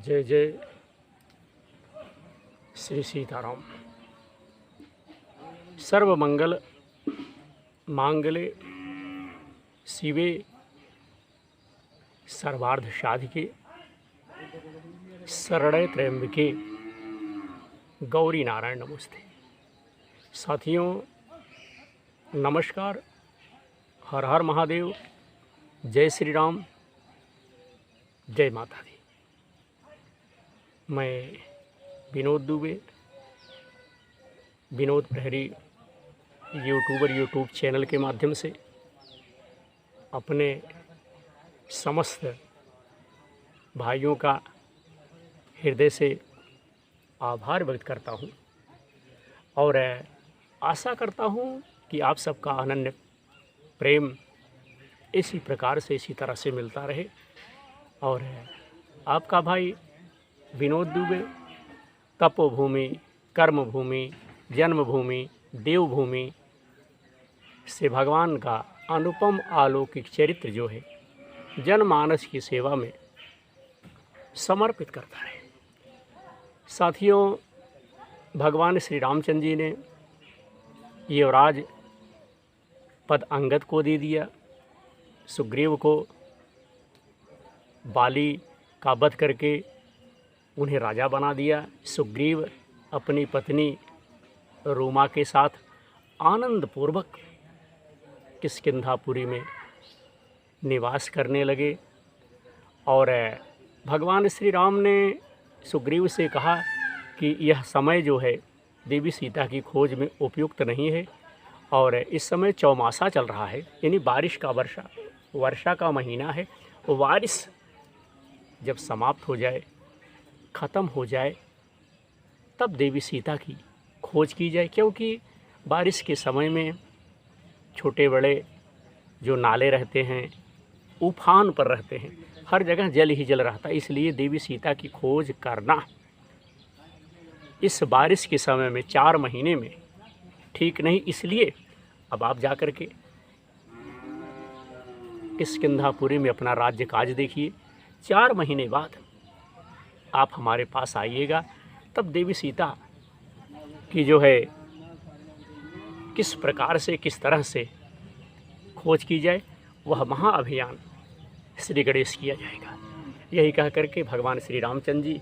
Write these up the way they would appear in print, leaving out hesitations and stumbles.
जय जय श्री सीताराम। सर्वमंगल मांगले शिवे सर्वार्थ साधिके शरण्ये त्र्यंबके गौरी नारायण नमस्ते। साथियों नमस्कार, हर हर महादेव, जय श्री राम, जय माता दी। मैं विनोद दुबे, विनोद प्रहरी यूट्यूब चैनल के माध्यम से अपने समस्त भाइयों का हृदय से आभार व्यक्त करता हूं और आशा करता हूं कि आप सबका अनन्य प्रेम इसी प्रकार से इसी तरह से मिलता रहे। और आपका भाई विनोद दुबे तपोभूमि, कर्मभूमि, जन्मभूमि, देवभूमि से भगवान का अनुपम अलौकिक चरित्र जो है जनमानस की सेवा में समर्पित करता है। साथियों, भगवान श्री रामचंद्र जी ने युवराज पद अंगद को दे दिया, सुग्रीव को बाली का वध करके उन्हें राजा बना दिया। सुग्रीव अपनी पत्नी रूमा के साथ आनंदपूर्वक किष्किंधापुरी में निवास करने लगे और भगवान श्री राम ने सुग्रीव से कहा कि यह समय जो है देवी सीता की खोज में उपयुक्त नहीं है और इस समय चौमासा चल रहा है, यानी बारिश का वर्षा का महीना है। बारिश जब समाप्त हो जाए, ख़त्म हो जाए, तब देवी सीता की खोज की जाए, क्योंकि बारिश के समय में छोटे बड़े जो नाले रहते हैं उफान पर रहते हैं, हर जगह जल ही जल रहता है। इसलिए देवी सीता की खोज करना इस बारिश के समय में 4 महीने में ठीक नहीं। इसलिए अब आप जा कर के किष्किंधापुरी में अपना राज्य काज देखिए। 4 महीने बाद आप हमारे पास आइएगा, तब देवी सीता की जो है किस प्रकार से किस तरह से खोज की जाए, वह महाअभियान श्री गणेश किया जाएगा। यही कह करके भगवान श्री रामचंद्र जी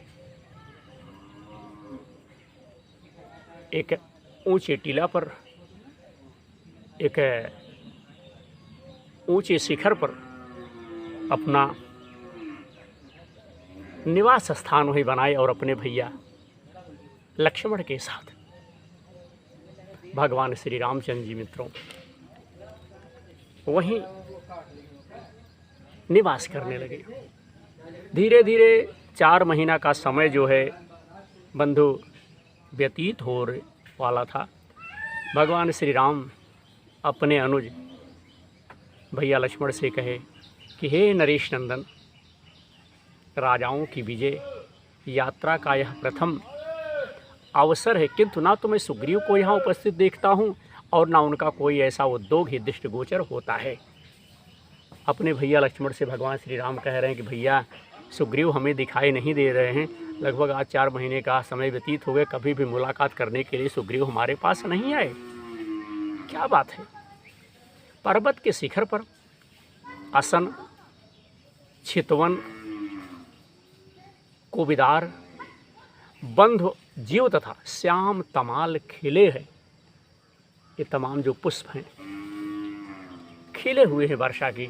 एक ऊंचे टीला पर, एक ऊंचे शिखर पर अपना निवास स्थान वहीं बनाए और अपने भैया लक्ष्मण के साथ भगवान श्री रामचंद्र जी मित्रों वहीं निवास करने लगे। धीरे धीरे 4 महीना का समय जो है बंधु व्यतीत हो वाला था। भगवान श्री राम अपने अनुज भैया लक्ष्मण से कहे कि हे नरेश नंदन, राजाओं की विजय यात्रा का यह प्रथम अवसर है, किंतु ना तो मैं सुग्रीव को यहाँ उपस्थित देखता हूँ और ना उनका कोई ऐसा उद्योग ही दृष्टिगोचर होता है। अपने भैया लक्ष्मण से भगवान श्री राम कह रहे हैं कि भैया सुग्रीव हमें दिखाई नहीं दे रहे हैं, लगभग आज 4 महीने का समय व्यतीत हो गए, कभी भी मुलाकात करने के लिए सुग्रीव हमारे पास नहीं आए। क्या बात है? पर्वत के शिखर पर आसन, चितवन, कोविदार, बंधु जीव तथा श्याम तमाल खिले हैं। ये तमाम जो पुष्प हैं खिले हुए हैं वर्षा की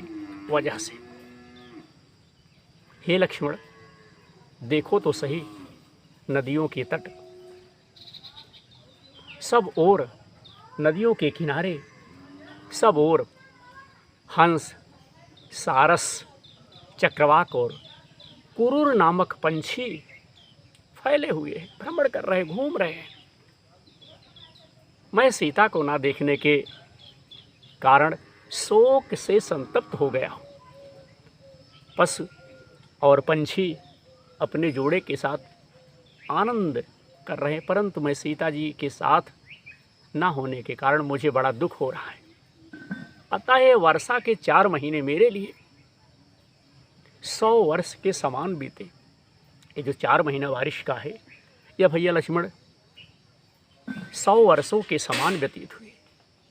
वजह से। हे लक्ष्मण, देखो तो सही नदियों के तट, सब ओर नदियों के किनारे, सब ओर हंस, सारस, चक्रवाक और कुरूर नामक पंछी फैले हुए हैं, भ्रमण कर रहे, घूम रहे हैं। मैं सीता को ना देखने के कारण शोक से संतप्त हो गया हूँ। पशु और पंछी अपने जोड़े के साथ आनंद कर रहे हैं, परंतु मैं सीता जी के साथ ना होने के कारण मुझे बड़ा दुख हो रहा है। अतः वर्षा के 4 महीने मेरे लिए 100 वर्ष के समान बीते। ये जो 4 महीना बारिश का है, यह भैया लक्ष्मण 100 वर्षों के समान व्यतीत हुए।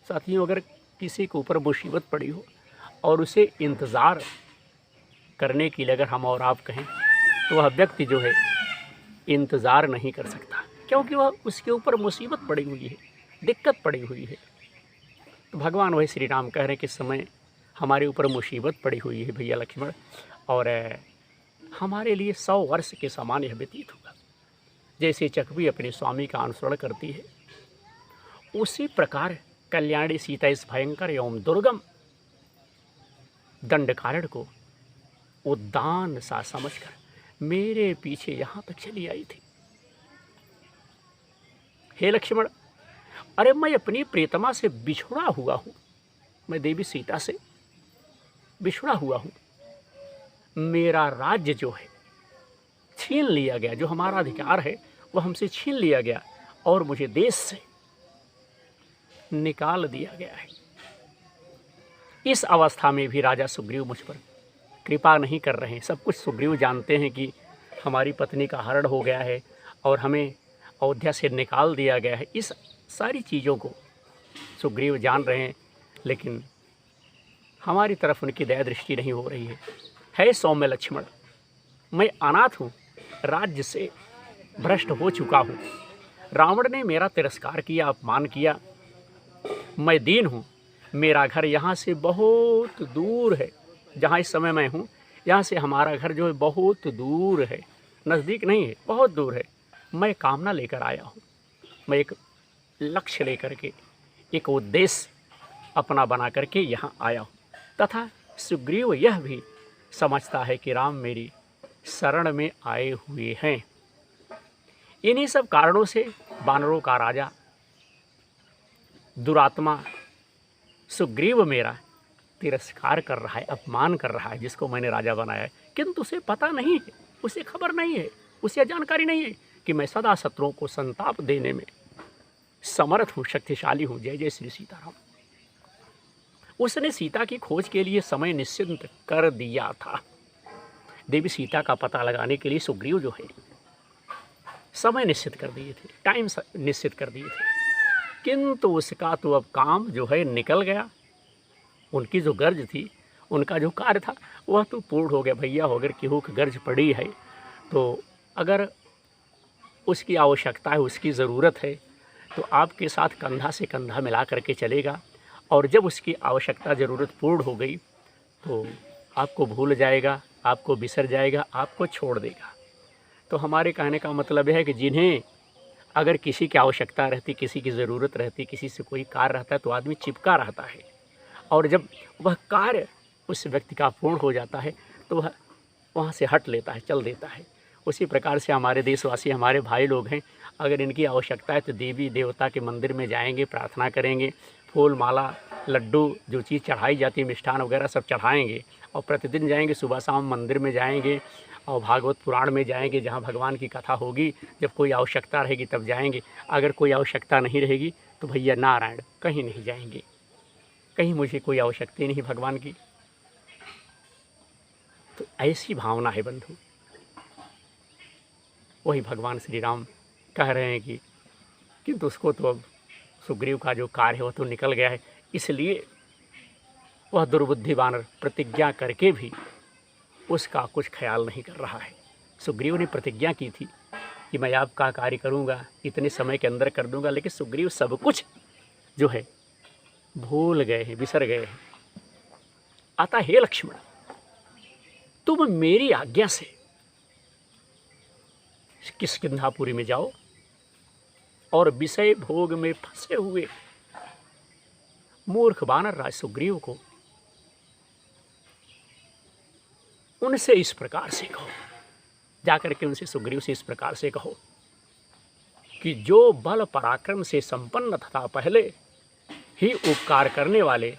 साथियों, अगर किसी के ऊपर मुसीबत पड़ी हो और उसे इंतज़ार करने के लिए अगर हम और आप कहें, तो वह व्यक्ति जो है इंतज़ार नहीं कर सकता, क्योंकि वह उसके ऊपर मुसीबत पड़ी हुई है, दिक्कत पड़ी हुई है। तो भगवान वही श्री राम कह रहे हैं कि इस समय हमारे ऊपर मुसीबत पड़ी हुई है भैया लक्ष्मण, और हमारे लिए 100 वर्ष के समान यह व्यतीत होगा। जैसे चकवी अपने स्वामी का अनुसरण करती है, उसी प्रकार कल्याणी सीता इस भयंकर एवं दुर्गम दंडकारण्य को उद्यान सा समझकर मेरे पीछे यहाँ तक चली आई थी। हे लक्ष्मण, अरे मैं अपनी प्रियतमा से बिछुड़ा हुआ हूँ, मैं देवी सीता से बिछुड़ा हुआ हूँ। मेरा राज्य जो है छीन लिया गया, जो हमारा अधिकार है वह हमसे छीन लिया गया और मुझे देश से निकाल दिया गया है। इस अवस्था में भी राजा सुग्रीव मुझ पर कृपा नहीं कर रहे हैं। सब कुछ सुग्रीव जानते हैं कि हमारी पत्नी का हरण हो गया है और हमें अयोध्या से निकाल दिया गया है। इस सारी चीज़ों को सुग्रीव जान रहे हैं, लेकिन हमारी तरफ उनकी दया दृष्टि नहीं हो रही है सौम्य लक्ष्मण, मैं अनाथ हूँ, राज्य से भ्रष्ट हो चुका हूँ। रावण ने मेरा तिरस्कार किया, अपमान किया। मैं दीन हूँ, मेरा घर यहाँ से बहुत दूर है। जहाँ इस समय मैं हूँ, यहाँ से हमारा घर जो है बहुत दूर है, नज़दीक नहीं है, बहुत दूर है। मैं कामना लेकर आया हूँ, मैं एक लक्ष्य लेकर के, एक उद्देश्य अपना बना करके यहाँ आया हूँ। तथा सुग्रीव यह भी समझता है कि राम मेरी शरण में आए हुए हैं। इन्हीं सब कारणों से वानरों का राजा दुरात्मा सुग्रीव मेरा तिरस्कार कर रहा है, अपमान कर रहा है, जिसको मैंने राजा बनाया है। किंतु उसे पता नहीं है, उसे खबर नहीं है, उसे जानकारी नहीं है कि मैं सदा शत्रुओं को संताप देने में समर्थ हूँ, शक्तिशाली हूँ। जय जय श्री सीताराम। उसने सीता की खोज के लिए समय निश्चित कर दिया था। देवी सीता का पता लगाने के लिए सुग्रीव जो है समय निश्चित कर दिए थे, टाइम निश्चित कर दिए थे, किंतु उसका तो अब काम जो है निकल गया। उनकी जो गर्ज थी, उनका जो कार्य था, वह तो पूर्ण हो गया। भैया अगर केहू की गर्ज पड़ी है तो अगर उसकी आवश्यकता है, उसकी ज़रूरत है, तो आपके साथ कंधा से कंधा मिला करके चलेगा। और जब उसकी आवश्यकता ज़रूरत पूर्ण हो गई तो आपको भूल जाएगा, आपको बिसर जाएगा, आपको छोड़ देगा। तो हमारे कहने का मतलब है कि जिन्हें अगर किसी की आवश्यकता रहती, किसी की ज़रूरत रहती, किसी से कोई कार्य रहता है, तो आदमी चिपका रहता है, और जब वह कार्य उस व्यक्ति का पूर्ण हो जाता है तो वह वहाँ से हट लेता है, चल देता है। उसी प्रकार से हमारे देशवासी, हमारे भाई लोग हैं, अगर इनकी आवश्यकता है तो देवी देवता के मंदिर में जाएंगे, प्रार्थना करेंगे, फूल माला लड्डू जो चीज़ चढ़ाई जाती है, मिष्ठान वगैरह सब चढ़ाएंगे, और प्रतिदिन जाएंगे, सुबह शाम मंदिर में जाएंगे और भागवत पुराण में जाएंगे, जहाँ भगवान की कथा होगी। जब कोई आवश्यकता रहेगी तब जाएंगे, अगर कोई आवश्यकता नहीं रहेगी तो भैया नारायण कहीं नहीं जाएंगे, कहीं मुझे कोई आवश्यकता ही नहीं भगवान की। तो ऐसी भावना है बंधु। वही भगवान श्री राम कह रहे हैं कि किंतु उसको तो अब सुग्रीव का जो कार्य है वह तो निकल गया है, इसलिए वह दुर्बुद्धि वानर प्रतिज्ञा करके भी उसका कुछ ख्याल नहीं कर रहा है। सुग्रीव ने प्रतिज्ञा की थी कि मैं आपका कार्य करूंगा, इतने समय के अंदर कर दूंगा, लेकिन सुग्रीव सब कुछ जो है भूल गए हैं, बिसर गए हैं। अतः हे लक्ष्मण, तुम मेरी आज्ञा से किष्किंधापुरी में जाओ और विषय भोग में फंसे हुए मूर्ख वानर राज सुग्रीव को उनसे इस प्रकार से कहो, जाकर के उनसे सुग्रीव से इस प्रकार से कहो कि जो बल पराक्रम से संपन्न तथा पहले ही उपकार करने वाले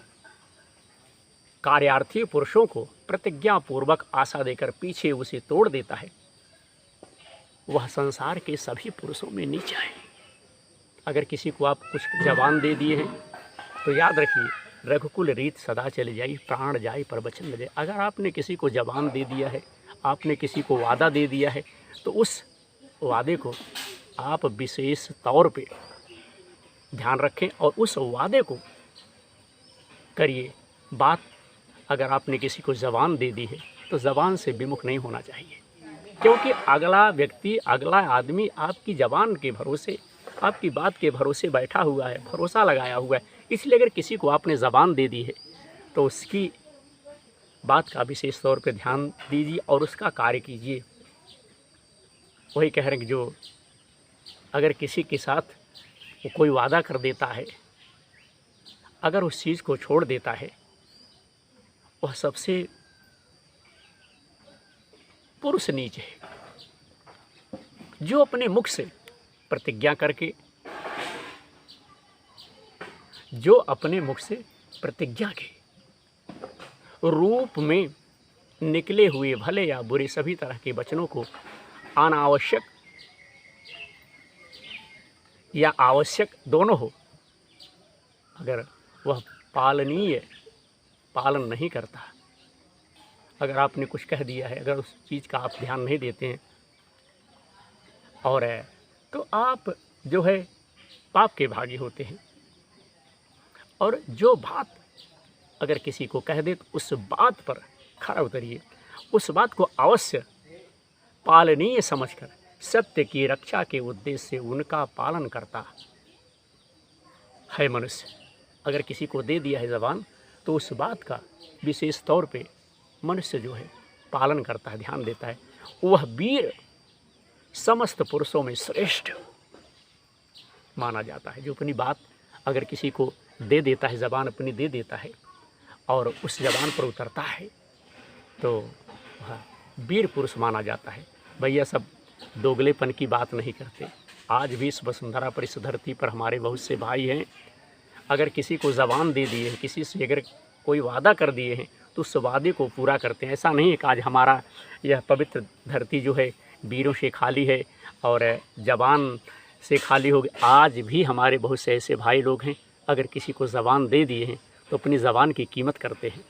कार्यार्थी पुरुषों को प्रतिज्ञा पूर्वक आशा देकर पीछे उसे तोड़ देता है, वह संसार के सभी पुरुषों में नीचा है। अगर किसी को आप कुछ जबान दे दिए हैं तो याद रखिए, रघुकुल रीत सदा चली जाई, प्राण जाए पर वचन न जाए। अगर आपने किसी को जबान दे दिया है, आपने किसी को वादा दे दिया है, तो उस वादे को आप विशेष तौर पे ध्यान रखें और उस वादे को करिए। बात अगर आपने किसी को ज़बान दे दी है तो ज़बान से विमुख नहीं होना चाहिए, क्योंकि अगला व्यक्ति, अगला आदमी आपकी ज़बान के भरोसे, आपकी बात के भरोसे बैठा हुआ है, भरोसा लगाया हुआ है। इसलिए अगर किसी को आपने ज़बान दे दी है तो उसकी बात का विशेष तौर पे ध्यान दीजिए और उसका कार्य कीजिए। वही कह रहे हैं कि जो अगर किसी के साथ वो कोई वादा कर देता है, अगर उस चीज़ को छोड़ देता है, वह सबसे पुरुष नीच है। जो अपने मुख से प्रतिज्ञा करके, जो अपने मुख से प्रतिज्ञा के रूप में निकले हुए भले या बुरे सभी तरह के वचनों को अनावश्यक या आवश्यक दोनों हो, अगर वह पालन नहीं करता, अगर आपने कुछ कह दिया है, अगर उस चीज़ का आप ध्यान नहीं देते हैं और तो आप जो है पाप के भागी होते हैं। और जो बात अगर किसी को कह दे तो उस बात पर खरा उतरिए, उस बात को अवश्य पालनीय समझकर सत्य की रक्षा के उद्देश्य से उनका पालन करता है मनुष्य। अगर किसी को दे दिया है ज़बान तो उस बात का विशेष तौर पे मनुष्य जो है पालन करता है, ध्यान देता है। वह वीर समस्त पुरुषों में श्रेष्ठ माना जाता है। जो अपनी बात अगर किसी को दे देता है, ज़बान अपनी दे देता है और उस ज़बान पर उतरता है तो वह वीर पुरुष माना जाता है। भैया सब दोगलेपन की बात नहीं करते। आज भी इस वसुंधरा पर, इस धरती पर हमारे बहुत से भाई हैं, अगर किसी को ज़बान दे दिए हैं, किसी से अगर कोई वादा कर दिए हैं तो उस वादे को पूरा करते हैं। ऐसा नहीं है कि आज हमारा यह पवित्र धरती जो है वीरों से खाली है और ज़बान से खाली हो गई। आज भी हमारे बहुत से ऐसे भाई लोग हैं, अगर किसी को ज़बान दे दिए हैं तो अपनी ज़बान की कीमत करते हैं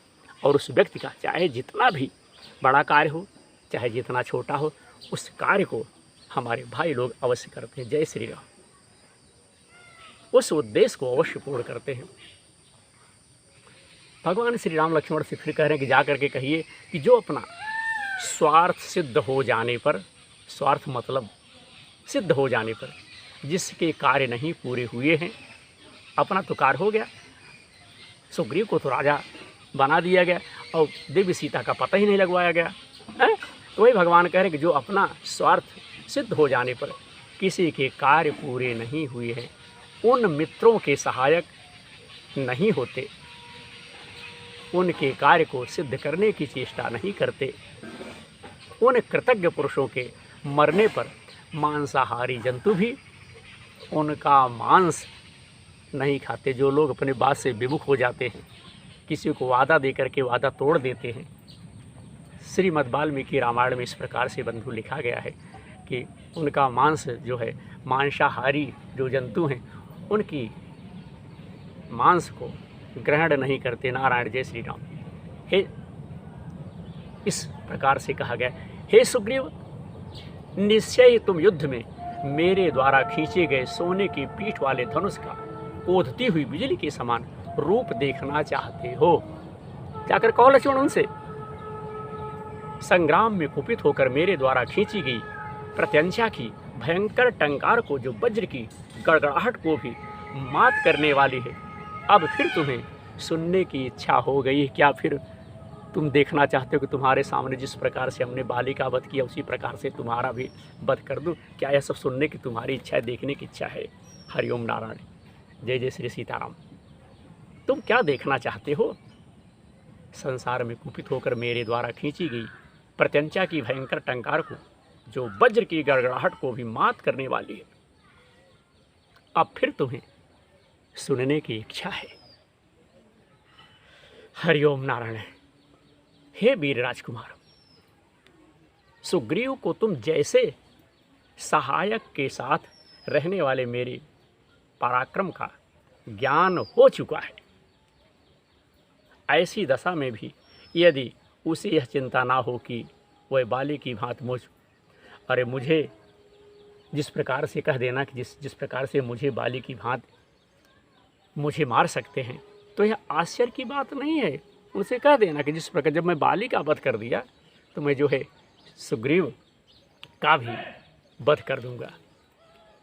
और उस व्यक्ति का चाहे जितना भी बड़ा कार्य हो, चाहे जितना छोटा हो, उस कार्य को हमारे भाई लोग अवश्य करते हैं। जय श्री राम। उस उद्देश्य को अवश्य पूर्ण करते हैं। भगवान श्री राम लक्ष्मण से फिर कह रहे हैं कि जा करके कहिए कि जो अपना स्वार्थ सिद्ध हो जाने पर, स्वार्थ मतलब सिद्ध हो जाने पर, जिसके कार्य नहीं पूरे हुए हैं, अपना तो कार्य हो गया, सुग्रीव को तो राजा बना दिया गया और दिव्य सीता का पता ही नहीं लगवाया गया है। तो वही भगवान कह रहे हैं कि जो अपना स्वार्थ सिद्ध हो जाने पर किसी के कार्य पूरे नहीं हुए हैं, उन मित्रों के सहायक नहीं होते, उनके कार्य को सिद्ध करने की चेष्टा नहीं करते, उन कृतज्ञ पुरुषों के मरने पर मांसाहारी जंतु भी उनका मांस नहीं खाते। जो लोग अपने बात से विमुख हो जाते हैं, किसी को वादा दे करके वादा तोड़ देते हैं। श्रीमद् वाल्मीकि रामायण में इस प्रकार से बंधु लिखा गया है कि उनका मांस जो है, मांसाहारी जो जंतु हैं, उनकी मांस को ग्रहण नहीं करते। नारायण जय श्री राम। हे, इस प्रकार से कहा गया, हे सुग्रीव, निश्चय ही तुम युद्ध में मेरे द्वारा खींचे गए सोने की पीठ वाले धनुष का ओधती हुई बिजली के समान रूप देखना चाहते हो। जाकर कहो लक्ष्मण उनसे, संग्राम में कुपित होकर मेरे द्वारा खींची गई प्रत्यंचा की भयंकर टंकार को, जो वज्र की गड़गड़ाहट को भी मात करने वाली है, अब फिर तुम्हें सुनने की इच्छा हो गई। क्या फिर तुम देखना चाहते हो कि तुम्हारे सामने जिस प्रकार से हमने बाली का वध किया उसी प्रकार से तुम्हारा भी वध कर दूं? क्या यह सब सुनने की तुम्हारी इच्छा है, देखने की इच्छा है? हरिओम नारायण। जय जय श्री सीताराम। तुम क्या देखना चाहते हो? संसार में कुपित होकर मेरे द्वारा खींची गई प्रत्यंचा की भयंकर टंकार को, जो वज्र की गड़गड़ाहट को भी मात करने वाली है, अब फिर तुम्हें सुनने की इच्छा है। हरिओम नारायण। हे वीर राजकुमार, सुग्रीव को तुम जैसे सहायक के साथ रहने वाले मेरे पराक्रम का ज्ञान हो चुका है, ऐसी दशा में भी यदि उसे यह चिंता ना हो कि वह बाली की भांति मुझ अरे मुझे जिस प्रकार से कह देना कि जिस प्रकार से मुझे बाली की भांति मुझे मार सकते हैं, तो यह आश्चर्य की बात नहीं है। उनसे कह देना कि जिस प्रकार जब मैं बाली का वध कर दिया तो मैं जो है सुग्रीव का भी वध कर दूंगा।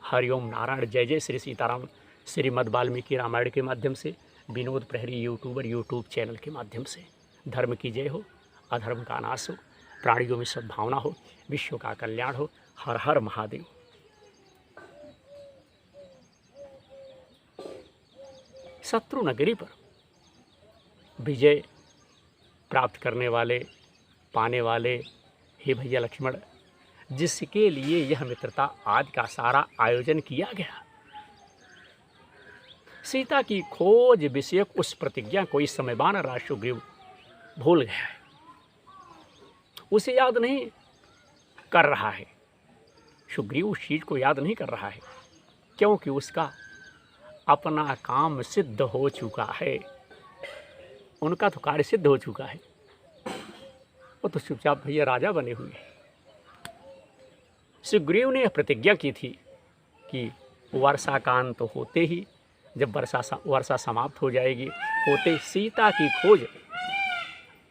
हरिओम नारायण। जय जय श्री सीताराम। श्रीमद् वाल्मीकि रामायण के माध्यम से, विनोद प्रहरी यूट्यूब चैनल के माध्यम से धर्म की जय हो, अधर्म का नाश हो, प्राणियों में सद्भावना हो, विश्व का कल्याण हो। हर हर महादेव। शत्रु नगरी पर विजय प्राप्त करने वाले, पाने वाले हे भैया लक्ष्मण, जिसके लिए यह मित्रता आज का सारा आयोजन किया गया, सीता की खोज विषयक उस प्रतिज्ञा को इस समय वानर सुग्रीव भूल गया है, उसे याद नहीं कर रहा है। सुग्रीव उस चीज को याद नहीं कर रहा है क्योंकि उसका अपना काम सिद्ध हो चुका है। उनका तो कार्य सिद्ध हो चुका है, वो तो चुपचाप भैया राजा बने हुए हैं। सुग्रीव ने यह प्रतिज्ञा की थी कि वर्षा का अंत तो होते ही, जब वर्षा समाप्त हो जाएगी, होते सीता की खोज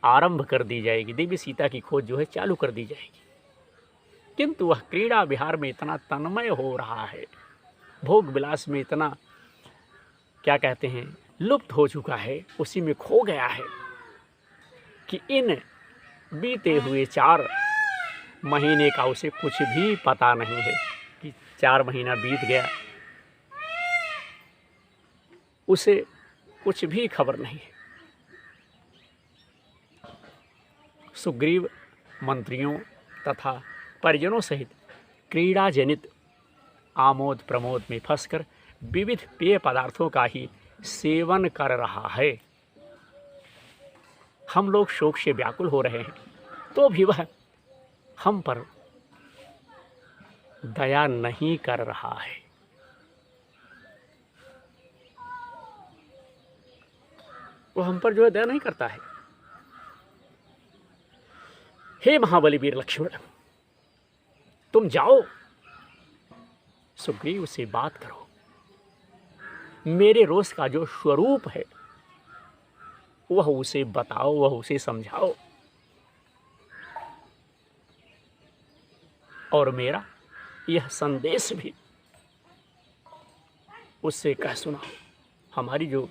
आरंभ कर दी जाएगी, देवी सीता की खोज जो है चालू कर दी जाएगी। किंतु वह क्रीड़ा विहार में इतना तन्मय हो रहा है, भोग विलास में इतना क्या कहते हैं लुप्त हो चुका है, उसी में खो गया है कि इन बीते हुए 4 महीने का उसे कुछ भी पता नहीं है कि 4 महीना बीत गया, उसे कुछ भी खबर नहीं है। सुग्रीव मंत्रियों तथा परिजनों सहित क्रीड़ा जनित आमोद प्रमोद में फंसकर विविध पेय पदार्थों का ही सेवन कर रहा है। हम लोग शोक से व्याकुल हो रहे हैं, तो भी वह हम पर दया नहीं कर रहा है। वो हम पर जो है दया नहीं करता है। हे महाबली वीर लक्ष्मण, तुम जाओ, सुग्रीव से बात करो, मेरे रोष का जो स्वरूप है वह उसे बताओ, वह उसे समझाओ, और मेरा यह संदेश भी उससे कह सुनाओ। हमारी जो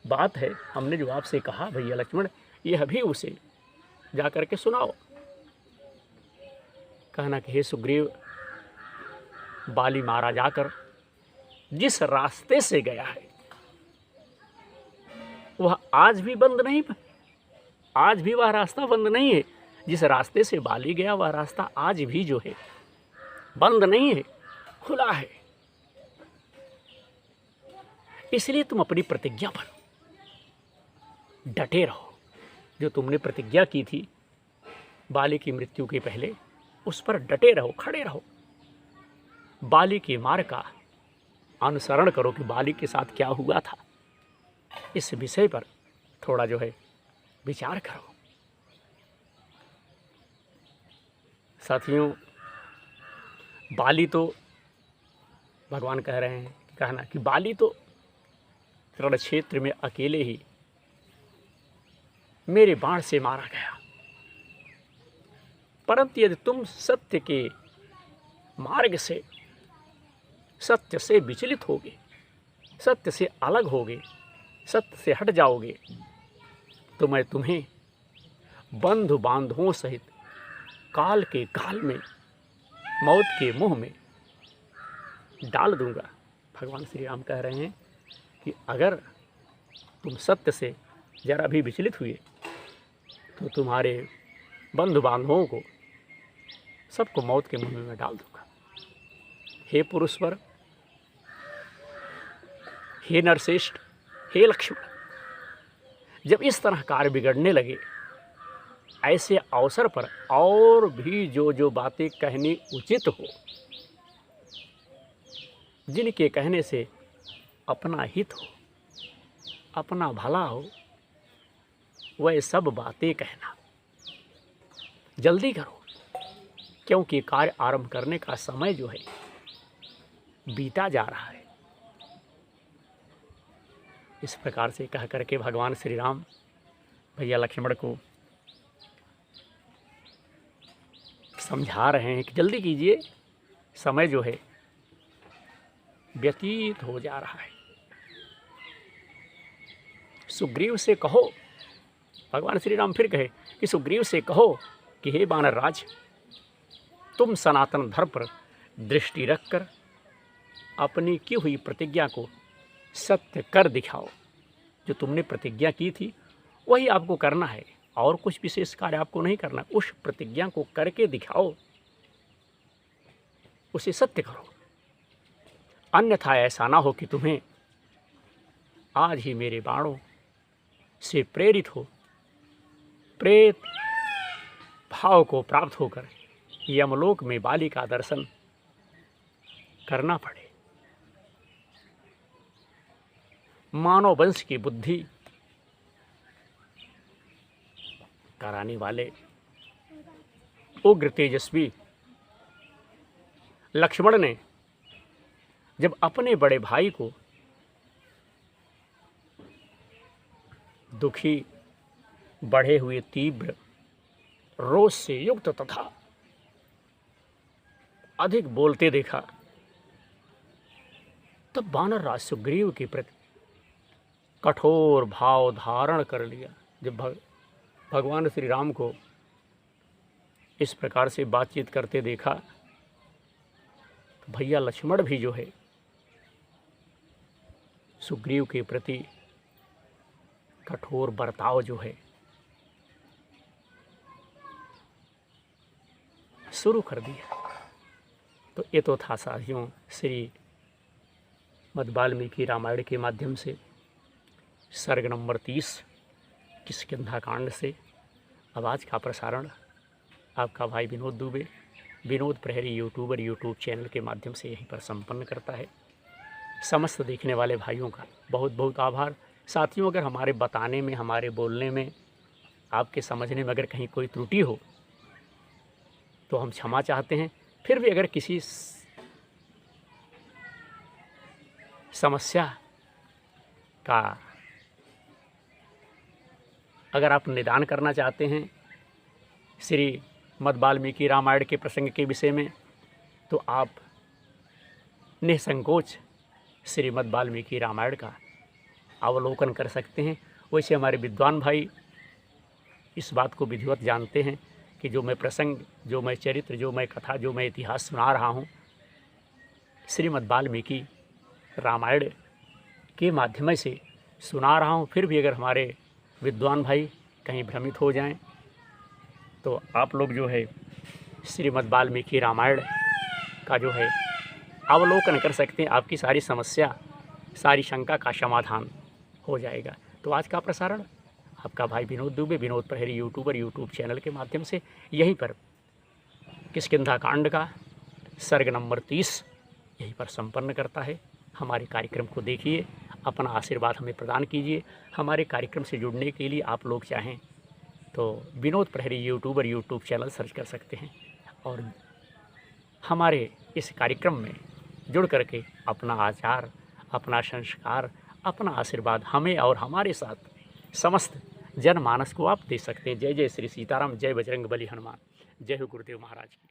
बात है, हमने जो आपसे कहा भैया लक्ष्मण, यह भी उसे जा कर के सुनाओ। कहना कि हे सुग्रीव, बाली मारा जाकर जिस रास्ते से गया है वह आज भी बंद नहीं, आज भी वह रास्ता बंद नहीं है। जिस रास्ते से बाली गया वह रास्ता आज भी जो है बंद नहीं है, खुला है। इसलिए तुम अपनी प्रतिज्ञा पर डटे रहो। जो तुमने प्रतिज्ञा की थी बाली की मृत्यु के पहले, उस पर डटे रहो, खड़े रहो। बाली के मार्ग का अनुसरण करो कि बाली के साथ क्या हुआ था। इस विषय पर थोड़ा जो है विचार करो। साथियों, बाली तो भगवान कह रहे हैं, कहना कि बाली तो रण क्षेत्र में अकेले ही मेरे बाण से मारा गया, परंतु यदि तुम सत्य के मार्ग से, सत्य से विचलित होगे, सत्य से अलग होगे, सत्य से हट जाओगे, तो मैं तुम्हें बंधु बांधवों सहित काल के काल में, मौत के मुंह में डाल दूंगा। भगवान श्री राम कह रहे हैं कि अगर तुम सत्य से जरा भी विचलित हुए तो तुम्हारे बंधु बांधवों को सबको मौत के मुंह में मैं डाल दूंगा। हे पुरुषवर, हे नरश्रेष्ठ, हे लक्ष्मण, जब इस तरह कार्य बिगड़ने लगे, ऐसे अवसर पर और भी जो जो बातें कहनी उचित हो, जिनके कहने से अपना हित हो, अपना भला हो, वह सब बातें कहना। जल्दी करो, क्योंकि कार्य आरंभ करने का समय जो है बीता जा रहा है। इस प्रकार से कह करके भगवान श्री राम भैया लक्ष्मण को समझा रहे हैं कि जल्दी कीजिए, समय जो है व्यतीत हो जा रहा है। सुग्रीव से कहो, भगवान श्री राम फिर कहे कि सुग्रीव से कहो कि हे वानर राज, तुम सनातन धर्म पर दृष्टि रखकर अपनी की हुई प्रतिज्ञा को सत्य कर दिखाओ। जो तुमने प्रतिज्ञा की थी वही आपको करना है, और कुछ विशेष कार्य आपको नहीं करना। उस प्रतिज्ञा को करके दिखाओ, उसे सत्य करो, अन्यथा ऐसा ना हो कि तुम्हें आज ही मेरे बाणों से प्रेरित हो प्रेत भाव को प्राप्त होकर यमलोक में बाली का दर्शन करना पड़े। मानव वंश की बुद्धि कराने वाले उग्र तेजस्वी लक्ष्मण ने जब अपने बड़े भाई को दुखी, बढ़े हुए तीव्र रोष से युक्त तथा अधिक बोलते देखा, तब वानर राज सुग्रीव के प्रति कठोर भाव धारण कर लिया। जब भगवान श्री राम को इस प्रकार से बातचीत करते देखा तो भैया लक्ष्मण भी जो है सुग्रीव के प्रति कठोर बर्ताव जो है शुरू कर दिया। तो ये तो था साथियों श्री मद वाल्मीकि रामायण के माध्यम से सर्ग नंबर 30 किष्किंधा कांड से। अब आज का प्रसारण आपका भाई विनोद दुबे, विनोद प्रहरी यूट्यूबर यूट्यूब चैनल के माध्यम से यहीं पर संपन्न करता है। समस्त देखने वाले भाइयों का बहुत बहुत आभार। साथियों, अगर हमारे बताने में, हमारे बोलने में, आपके समझने में अगर कहीं कोई त्रुटि हो तो हम क्षमा चाहते हैं। फिर भी अगर किसी समस्या का अगर आप निदान करना चाहते हैं श्री मद वाल्मीकि रामायण के प्रसंग के विषय में, तो आप निसंकोच श्रीमद् वाल्मीकि रामायण का अवलोकन कर सकते हैं। वैसे हमारे विद्वान भाई इस बात को विधिवत जानते हैं कि जो मैं प्रसंग, जो मैं चरित्र, जो मैं कथा, जो मैं इतिहास सुना रहा हूँ श्रीमद् वाल्मीकि रामायण के माध्यम से सुना रहा हूँ। फिर भी अगर हमारे विद्वान भाई कहीं भ्रमित हो जाएं तो आप लोग जो है श्रीमद् वाल्मीकि रामायण का जो है अवलोकन कर सकते हैं। आपकी सारी समस्या, सारी शंका का समाधान हो जाएगा। तो आज का प्रसारण आपका भाई विनोद दुबे, विनोद प्रहरी यूट्यूबर यूट्यूब चैनल के माध्यम से यहीं पर किष्किंधा कांड का सर्ग नंबर 30 यहीं पर संपन्न करता है। हमारे कार्यक्रम को देखिए, अपना आशीर्वाद हमें प्रदान कीजिए। हमारे कार्यक्रम से जुड़ने के लिए आप लोग चाहें तो विनोद प्रहरी यूट्यूबर यूट्यूब चैनल सर्च कर सकते हैं और हमारे इस कार्यक्रम में जुड़ करके अपना आचार, अपना संस्कार, अपना आशीर्वाद हमें और हमारे साथ समस्त जनमानस को आप दे सकते हैं। जय जय श्री सीताराम, जय बजरंग बली हनुमान, जय हो गुरुदेव महाराज की।